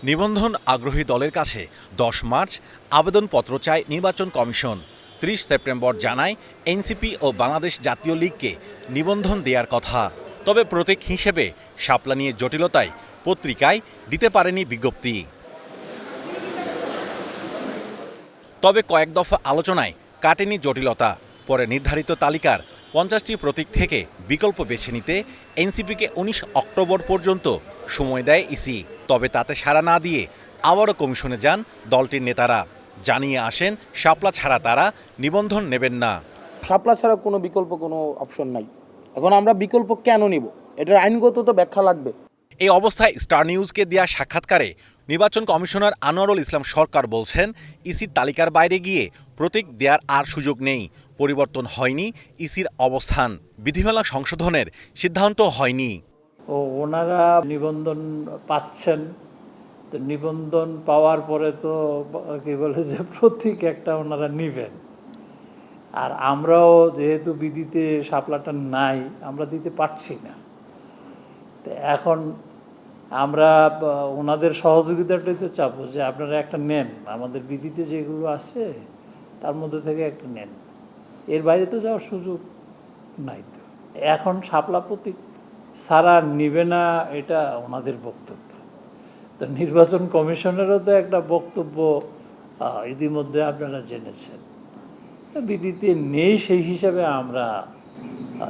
নিবন্ধন আগ্রহী দলের কাছে ১০ মার্চ আবেদনপত্র চায় নির্বাচন কমিশন। ৩০ সেপ্টেম্বর জানায় এনসিপি ও বাংলাদেশ জাতীয় লীগকে নিবন্ধন দেওয়ার কথা। তবে প্রতীক হিসেবে শাপলা নিয়ে জটিলতায় পত্রিকায় দিতে পারেনি বিজ্ঞপ্তি। তবে কয়েক দফা আলোচনায় কাটেনি জটিলতা। পরে নির্ধারিত তালিকার ৫০টি প্রতীক থেকে বিকল্প বেছে নিতে এনসিপিকে ১৯ অক্টোবর পর্যন্ত সময় দেয় ইসি। তবে তাতে সাড়া না দিয়ে আবারও কমিশনে যান দলটির নেতারা। জানিয়ে আসেন শাপলা ছাড়া তারা নিবন্ধন নেবেন না। শাপলা ছাড়া কোনো বিকল্প কোনো অপশন নাই। এখন আমরা বিকল্প কেন নিব? এটার আইনগত তো ব্যাখ্যা লাগবে। এই অবস্থায় স্টার নিউজকে দেয়া সাক্ষাৎকারে নির্বাচন কমিশনার আনোয়ারুল ইসলাম সরকার বলছেন, ইসির তালিকার বাইরে গিয়ে প্রতীক দেওয়ার আর সুযোগ নেই। পরিবর্তন হয়নি ইসির অবস্থান, বিধিমালা সংশোধনের সিদ্ধান্ত হয়নি। ওনারা নিবন্ধন পাচ্ছেন, তো নিবন্ধন পাওয়ার পরে তো কি বলে যে প্রতীক একটা ওনারা নিবেন। আর আমরাও যেহেতু বিধিতে শাপলাটা নাই, আমরা দিতে পারছি না। তো এখন আমরা ওনাদের সহযোগিতাটাই তো চাবো যে আপনারা একটা নেন, আমাদের বিধিতে যেগুলো আছে তার মধ্যে থেকে একটা নেন। এর বাইরে তো যাওয়ার সুযোগ নাই। তো এখন শাপলা প্রতীক সারা নিবে না, এটা ওনাদের বক্তব্য। তো নির্বাচন কমিশনেরও তো একটা বক্তব্য ইতিমধ্যে আপনারা জেনেছেন। বিধিতে নেই, সেই হিসাবে আমরা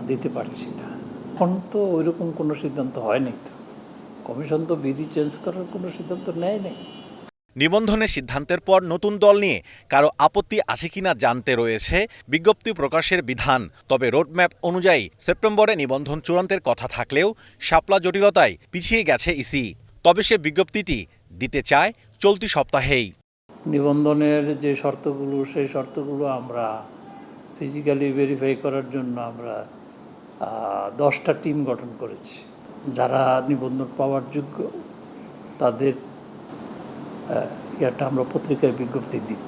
দিতে পারছি না। এখন তো ওইরকম কোনো সিদ্ধান্ত হয়নি। তো কমিশন তো বিধি চেঞ্জ করার কোনো সিদ্ধান্ত নেয় নাই। নিবন্ধনের সিদ্ধান্তের পর নতুন দল নিয়ে কারো আপত্তি আছে কিনা জানতে রয়েছে বিজ্ঞপ্তি প্রকাশের বিধান। তবে রোডম্যাপ অনুযায়ী সেপ্টেম্বরে নিবন্ধন চূড়ান্তের কথা থাকলেও শাপলা জটিলতায় পিছিয়ে গেছে ইসি। তবে সে বিজ্ঞপ্তিটি দিতে চায় চলতি সপ্তাহেই। নিবন্ধনের যে শর্তগুলো, সেই শর্তগুলো আমরা ফিজিক্যালি ভেরিফাই করার জন্য আমরা 10টা টিম গঠন করেছি। যারা নিবন্ধন পাওয়ার যোগ্য তাদের এটা আমরা পত্রিকায় বিজ্ঞপ্তি দিব।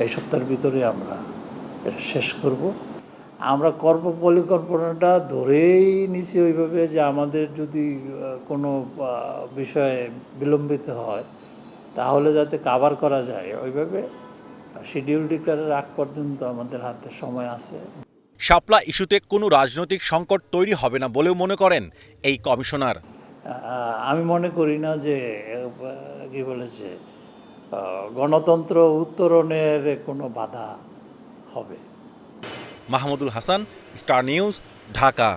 এই সপ্তাহের ভিতরে আমরা এটা শেষ করব। আমরা পরিকল্পনাটা ধরেই নিছি ওইভাবে যে আমাদের যদি কোনো বিষয়ে বিলম্বিত হয় তাহলে যাতে কাভার করা যায়, ওইভাবে শিডিউল ডিক্লেয়ারের আগ পর্যন্ত আমাদের হাতে সময় আছে। শাপলা ইস্যুতে কোনো রাজনৈতিক সংকট তৈরি হবে না বলেও মনে করেন এই কমিশনার। আমি মনে করি না যে কি বলেছে গণতন্ত্র উত্তরণের কোনো বাধা হবে। Mahmudul Hasan, star news, Dhaka.